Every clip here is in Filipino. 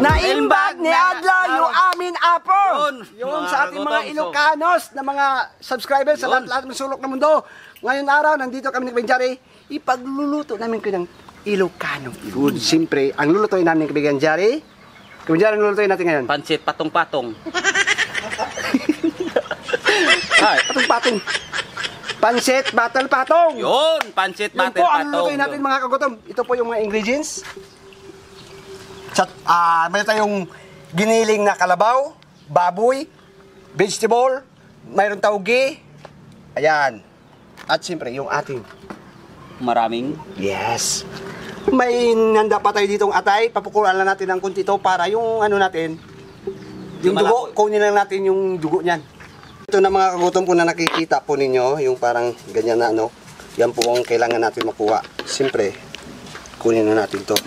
Naimbag ni Adla yung amin apo. Yun sa ating mga Ilocanos na mga subscribers sa lahat ng sulok ng mundo. Ngayon araw, nandito kami ni Benjari. Ipagluluto namin ko ng Ilocano food. Siyempre, ang lulutuin namin ni Benjari. Benjari, ang lulutuin natin ngayon? Pansit patong-patong. Patong-patong. Pansit battle-patong. Yun, pansit battle-patong. Yun po ang lulutuin natin mga kagutom. Ito po yung mga ingredients. Mayroon tayong giniling na kalabaw, baboy, vegetable, mayroon tauge, ayan. At siyempre, yung ating maraming. Yes. May nanda pa tayo ditong atay, papukulan lang natin ng kunti to para yung ano natin, yung dugo, kunin lang natin yung dugo niyan. Ito na mga kagutom po na nakikita po ninyo, yung parang ganyan na ano, yan po ang kailangan natin makuha. Siyempre, kunin na natin to.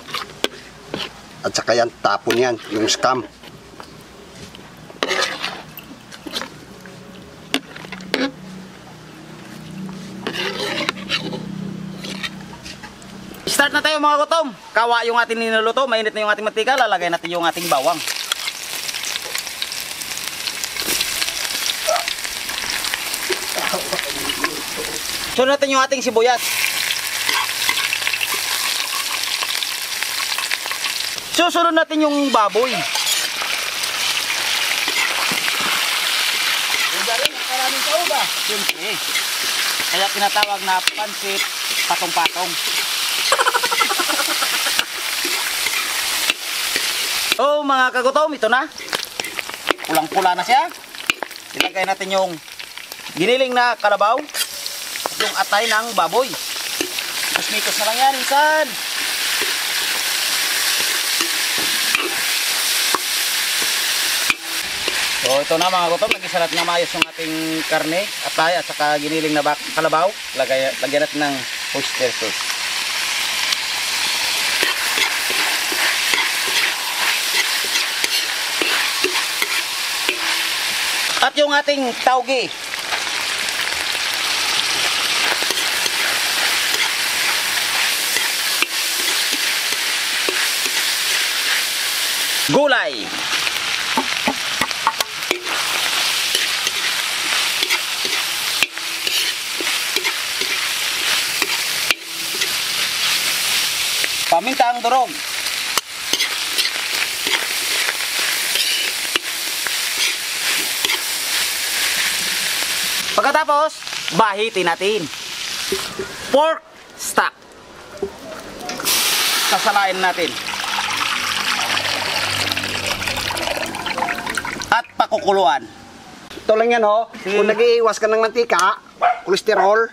At saka yan, tapon yan, yung scam. Start na tayo mga gutom. Kawa yung ating niluluto, mainit na yung ating mantika, lalagay natin yung ating bawang. Sunod natin yung ating sibuyas. Susunod natin yung baboy. Maraming tawag ba? Siyempre. Kaya tinatawag na pansit patong-patong. Oh mga kagutom, ito na. Pulang-pula na siya. Ilagay natin yung giniling na kalabaw at yung atay ng baboy. Mikos na lang yan, insan. So ito na mga gutom, nag-isa natin na maayos yung ating karne, atay at saka giniling na kalabaw. Lagyan natin ng oyster sauce. At yung ating tauge. Gulay. Pamintang durog. Pagkatapos, bahitin natin. Pork stock. Sasalain natin. At pakukuluan. Ito lang yan ho. Kung nag-iiwas ka ng mantika, kolesterol,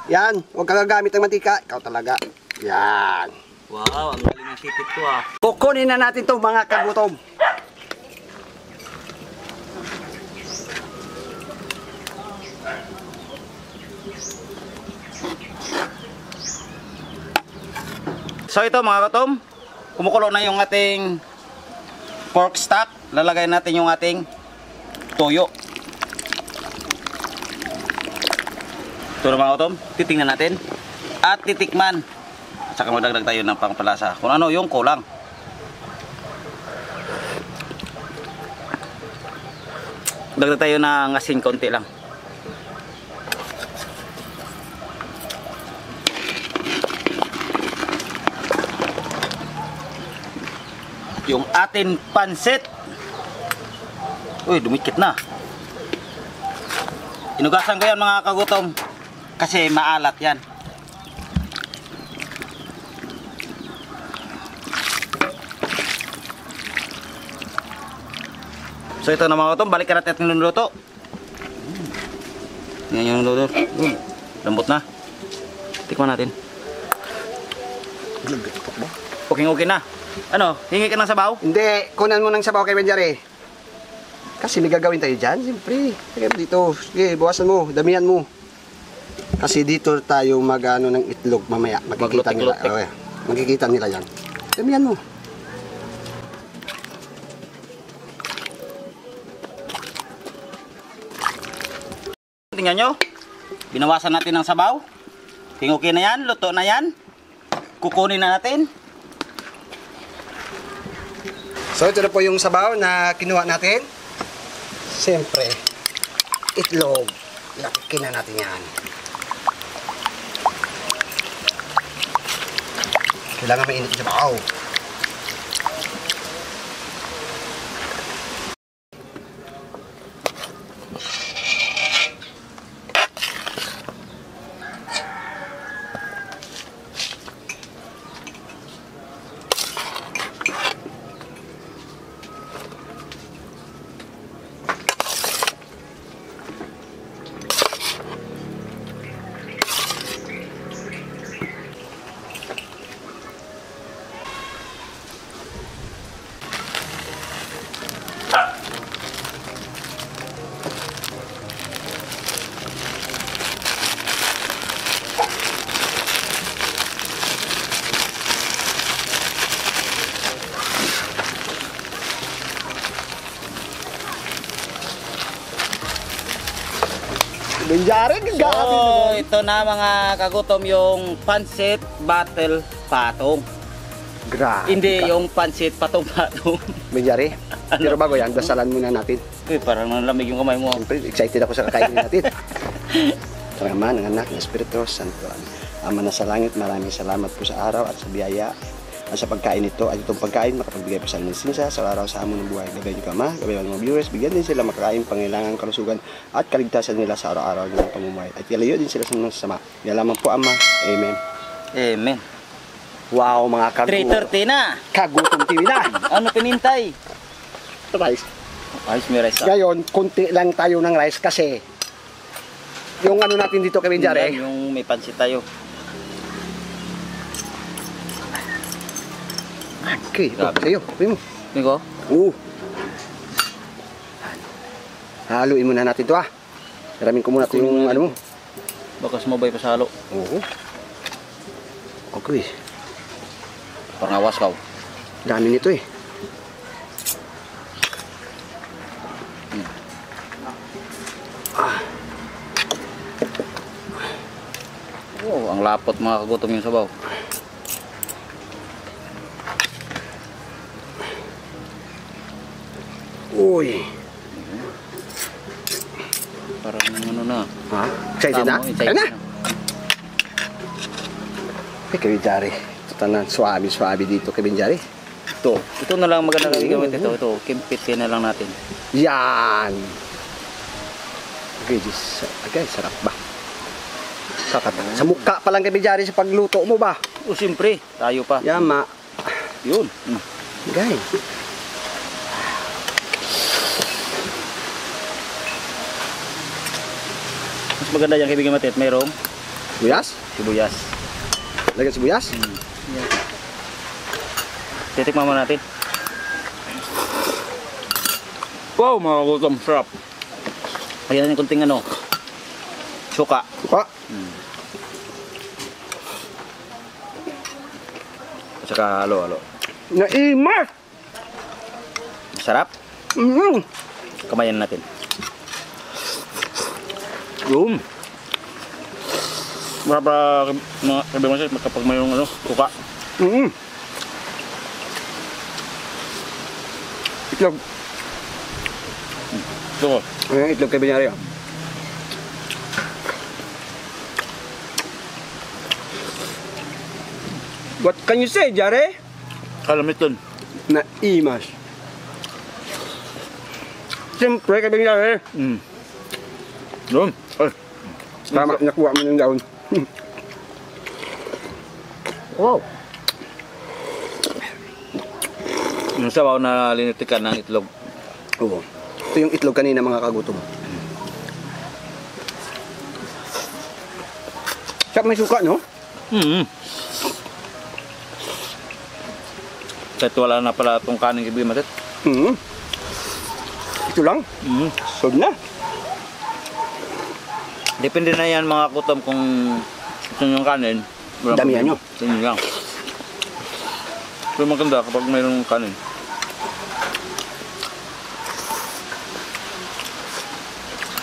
yan, huwag ka gagamit ng mantika, ikaw talaga. Yan. Wow, ang galing ng titip ko ah. Kukunin na natin to mga kagutom. So ito mga katom, kumukulo na yung ating pork stock. Lalagay natin yung ating toyo. Ito na mga katom, titingnan natin at titikman. Saka magdagdag tayo ng pangpalasa kung ano yung kulang. Dagdag tayo ng asin konti lang. Yung atin pansit. Uy, dumikit na. Inugasan ko yan mga kagutom kasi maalat yan. So ito na mga kagutom, balikan natin at niluluto. Yan yung niluluto. Lambot na. Tikman natin. Okay na. Ano, hingi ka ng sabaw? Hindi, kunan mo ng sabaw kay Benjari. Kasi may gagawin tayo dyan, siyempre. Sige dito, sige, bawasan mo, damihan mo. Kasi dito tayo mag-ano ng itlog mamaya. Makikita nila. Okay, makikita nila yan. Damihan mo. Tingnan nyo, binawasan natin ng sabaw. Hingukin na yan, luto na yan. Kukunin na natin. So ito na po yung sabaw na kinuha natin. Siyempre, itlog. Lakikin na natin yan. Kailangan mainit yung sabaw. Benjari, gagawin So, ito na mga kagutom yung pansit battle patong. Grabe. Hindi yung pansit patong-patong. Benjari, pero bago yan, dasalan muna natin. Uy, parang nalamig yung kamay mo. Siyempre, excited ako sa kakainin natin. Sa Ama, ng Anak, ng Espiritu Santo. Ama na sa langit, maraming salamat po sa araw at sa biyaya at sa pagkain nito. At itong pagkain, makapagbigay po sa amin ng sinsa sa araw sa hamon ng buhay. Gabayan niyo ka, Ama. Gabayan ng mga viewers. Bigyan din sila makakain, pangailangan, kalusugan at kaligtasan nila sa araw-araw ng pamumuhay. At ilayo din sila sa mga sama. Yalaman po, Ama. Amen. Amen. Wow, mga 3:30 na. kagutom TV na. Ano pinintay? Rice. Ayos, may rice. Ngayon, konti lang tayo ng rice kasi yung ano natin dito kay Benjari. Yung may pansit tayo. Okay, ito, sa'yo. Pwede mo. Niko? Oo. Haluin muna natin ito Ramin ko muna ito yung ano mo. Baka sumabay pa sa halo. Oo. Okay. Parang awas ka. Dami nito eh. Oh, ang lapot mga kagutom yung sabaw. Uy. Parang ano na. Ha? Excited na? Tama, excited Ayun na. na. Kay Benjari. Ito tanan, suabi dito kay Benjari. Ito na lang maganda gamit ito. Ito, kimpitin na lang natin. Yan. Okay, sarap ba? Sa mukha pa lang kay Benjari sa pagluto mo ba? O siyempre, tayo pa. Yama. Yun. Okay. Mas maganda yung kaibigan matit. Mayroong Sibuyas? sibuyas. Lagyan sibuyas? Titikman mo natin. Wow, mga kagutom. Sarap. Ayan yung kunting ano. Suka. Suka. At saka halo-halo. Naimas! Sarap. Kamayan natin. Yun. Marapa mga kaibigan siya kapag mayroong ano, suka. Itlog. Suka. Ayan, itlog kay Benjari. What can you say, Jare? Kalamit dun. Naimas. Siyempre kay Benjari. Yun. Ay. Tama, nakuha mo ng daon. Wow. Yung sabaw na linitikan ng itlog. Oo. Ito yung itlog kanina mga kagutom. Sarap may suka, no? Kahit wala na pala itong kanin kaibigan matit. Ito lang. Solve na. Depende na yan mga kutom kung gusto nyo yung kanin. Damihan nyo. Yun lang. Pero maganda kapag mayroong kanin.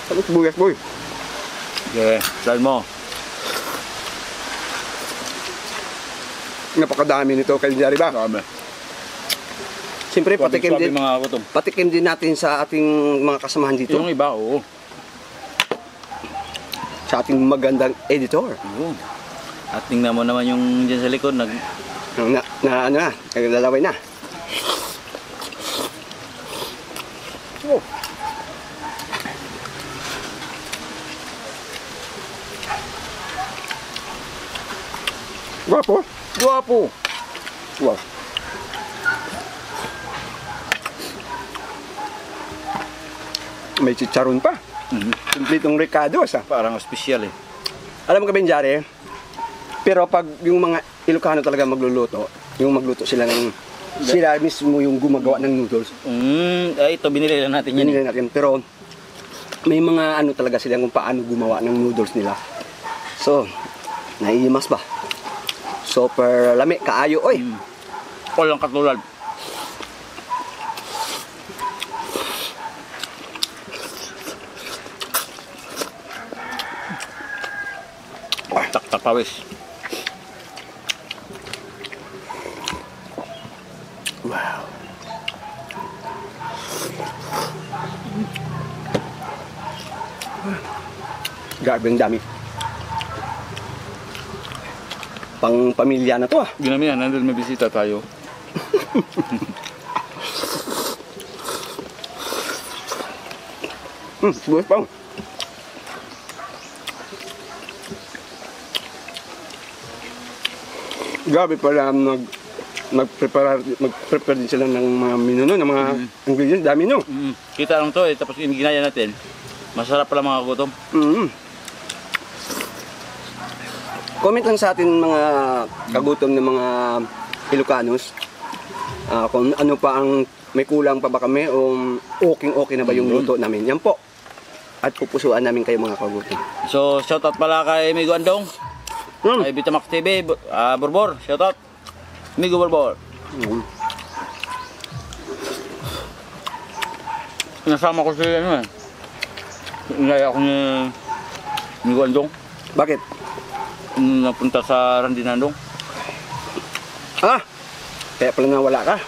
Sarap sibuyas, boy. Okay, dahil mo. Napakadami nito kay Benjari ba? Dami. Siyempre, patikim Swabe din, mga kagutom. patikim din natin sa ating mga kasamahan dito. Yung iba, oo. Sa ating magandang editor. Oo. At tingnan mo naman yung dyan sa likod, Ano na, naglalaway na. Oh. Guwapo. Guwapo. Wow. May chicharon pa. Kumpletong recados ah. Parang special eh. Alam mo ka, Benjare, pero pag yung mga Ilocano talaga magluluto, yung magluto sila sila mismo yung gumagawa ng noodles. Ay, ito binili lang natin yan. Yan natin. Pero may mga ano talaga sila kung paano gumawa ng noodles nila. So, naiimas ba? Super lami, kaayo, oy. Walang katulad. Tak pawis. Wow. Grabe ang dami. Pang pamilya na to ah. Ginamihan, nandun may bisita tayo. Sulit pang. Grabe pala mag-prepare din sila ng mga menu no, ng mga ingredients, dami no. Kita lang to eh, tapos ginaya natin. Masarap pala mga gutom. Comment lang sa atin mga kagutom ng mga Ilocanos kung ano pa ang may kulang pa ba kami o okay na ba yung luto namin. Yan po. At pupusuan namin kayo mga kagutom. So, shoutout pala kay Migo Andong. Kay Bitamax TV, Borbor, shoutout. Migo Borbor. Nasama ko si ano eh. Inaya ako ni Migo Andong. Bakit? Napunta sa Randinandong. Kaya pala nawala ka.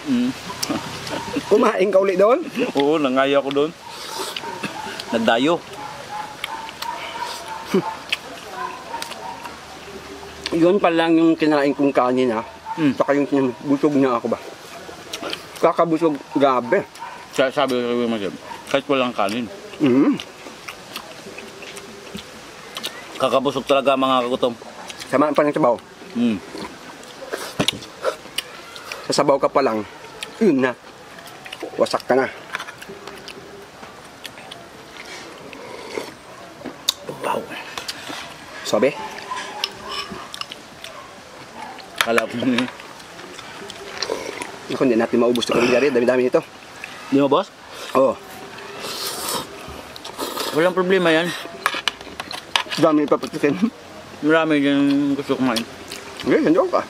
Kumain ka ulit doon? Oo, nangaya ko doon. Nagdayo. Yun pa lang yung kinain kong kanin ha. Saka yung busog na ako ba. Kakabusog gabi. Sabi ko kay Magam, kahit walang kanin. Kakabusog talaga mga kagutom. Samaan pa ng sabaw. Sa sabaw ka pa lang, yun na. Wasak ka na. Wow. Sabi? Kala ko niya. Ako, hindi natin maubos ito kung dami-dami ito. Di mo, boss? Oo. Walang problema yan. Dami ipapatukin. Marami dyan gusto kumain. Okay, nandiyan ka.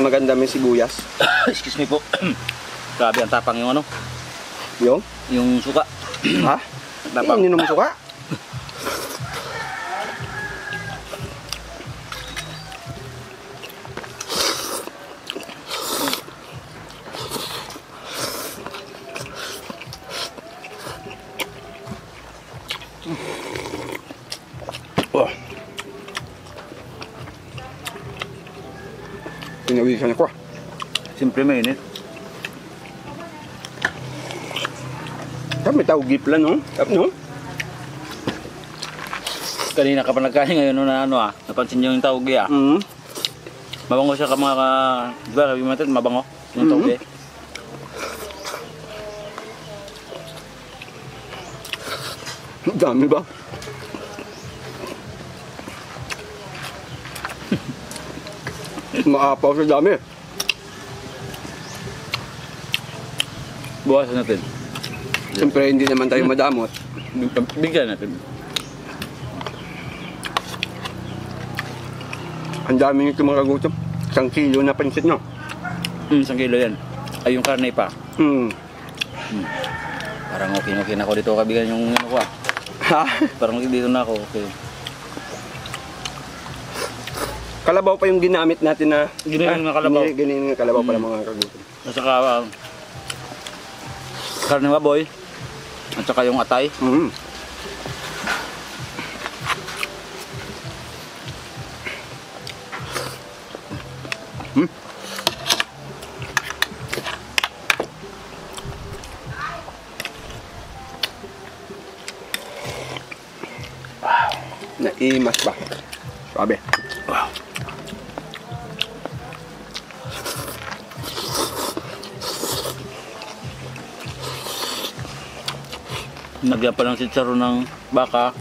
Maganda may sibuyas. Excuse me po. Grabe ang tapang yung ano, Yung? yung suka. Ha? Tapang. Ininom mo suka? Oh. Pinawisan ako. Siyempre mainit. May tawag lang, no? No? Kanina ka pa nagkain ngayon na ano napansin niyo yung tawag ah. Mabango siya ka mga diba, sabi mo natin, mabango yung tawag Dami ba? Maapaw sa dami. Buwasan natin. Siyempre, hindi naman tayo madamot. Bigyan natin. Ang dami nito mga kagutom. 1 kilo na pansit, no? 1 kilo yan. Ay yung karne pa. Parang okay na ako dito kabigan yung ano ko ah. Ha? Parang dito na ako, okay. Kalabaw pa yung ginamit natin na... Giniling na kalabaw. Giniling na kalabaw pala mga kagutom. At saka, karne ng baboy. At saka yung atay. Mm. Hmm? Naimas ba? Sabi. Wow. Nagyan pa ng sitsaro ng baka.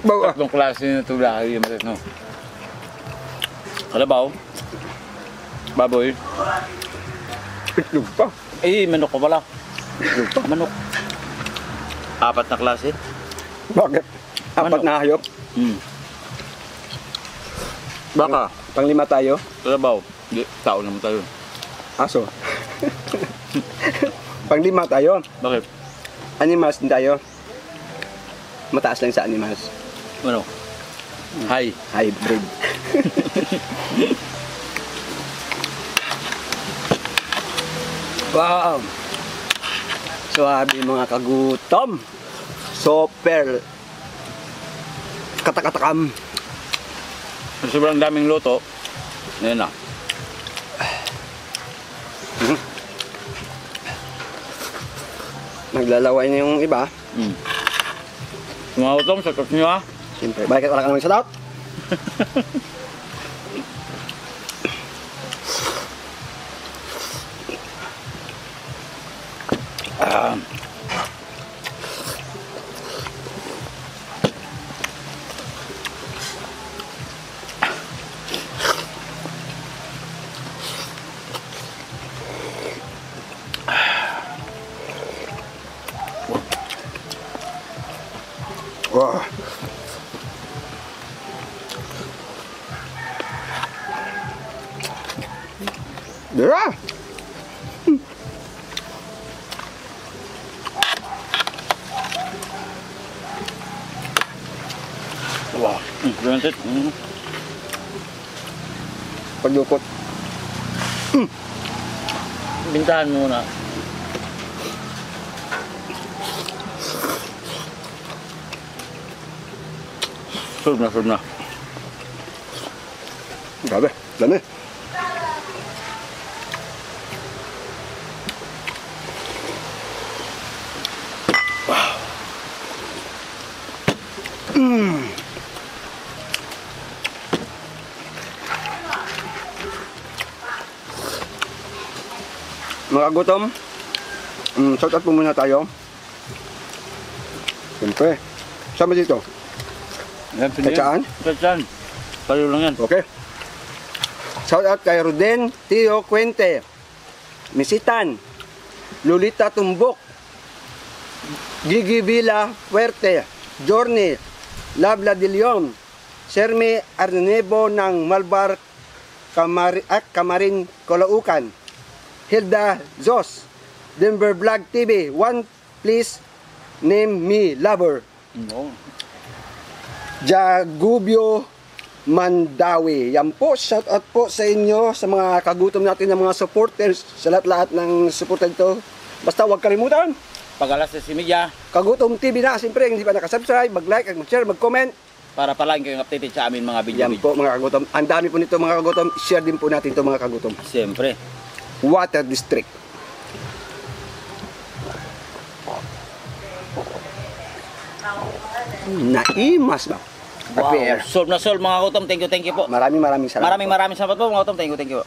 Bawa. Tatlong klase na ito lahi yung no? Kalabaw. Baboy. Itlog pa. Eh, manok ko pala. Itlog pa. Manok. 4 na klase. Bakit? Apat Ano? na hayop. Baka. Pang-5 tayo. Kalabaw. Di, tao naman tayo. Aso. Pang-5 tayo. Bakit? Animals din tayo. Mataas lang sa animals. Ano? Hi. Hybrid. Wow! Suwabe mga kagutom. Super katakatakam. Sobrang daming luto. Ngayon na. Naglalaway na yung iba. Mga utong, sakot nyo ah. Siyempre, bakit wala ka naman sa doubt? Wow. Dira. Wow. Granted. Pagdukot. Bintahan mo muna. Serve na. Grabe, dami. Wow. Mga gutom, shout out po muna tayo. Siyempre, sama dito. Yan, pwede Kacaan? yan. Kacaan. Palo lang yan. Okay. Shout out kay Ruden Tio Cuente, Misitan, Lolita Tumbok, Gigi Villa Fuerte, Journey, Labla de Leon, Serme Arnebo ng Malbar Camarin Colaucan, Hilda Zos, Denver Vlog TV, one please name me lover, No. Jagubyo Mandawi. Yan po, shout out po sa inyo, sa mga kagutom natin ng mga supporters, sa lahat-lahat ng supporter ito. Basta huwag kalimutan, Pag alas 10:30, Kagutom TV na, siyempre, hindi pa nakasubscribe, mag-like, mag-share, mag-comment. para palagi kayong updated sa amin mga video. Yan po mga kagutom. Ang dami po nito mga kagutom. Share din po natin ito mga kagutom. Siyempre. Water District. Naimas ba? Wow. Prepare. Solve na solve mga kutom. Thank you po. Maraming salamat. Maraming salamat po mga kutom. Thank you.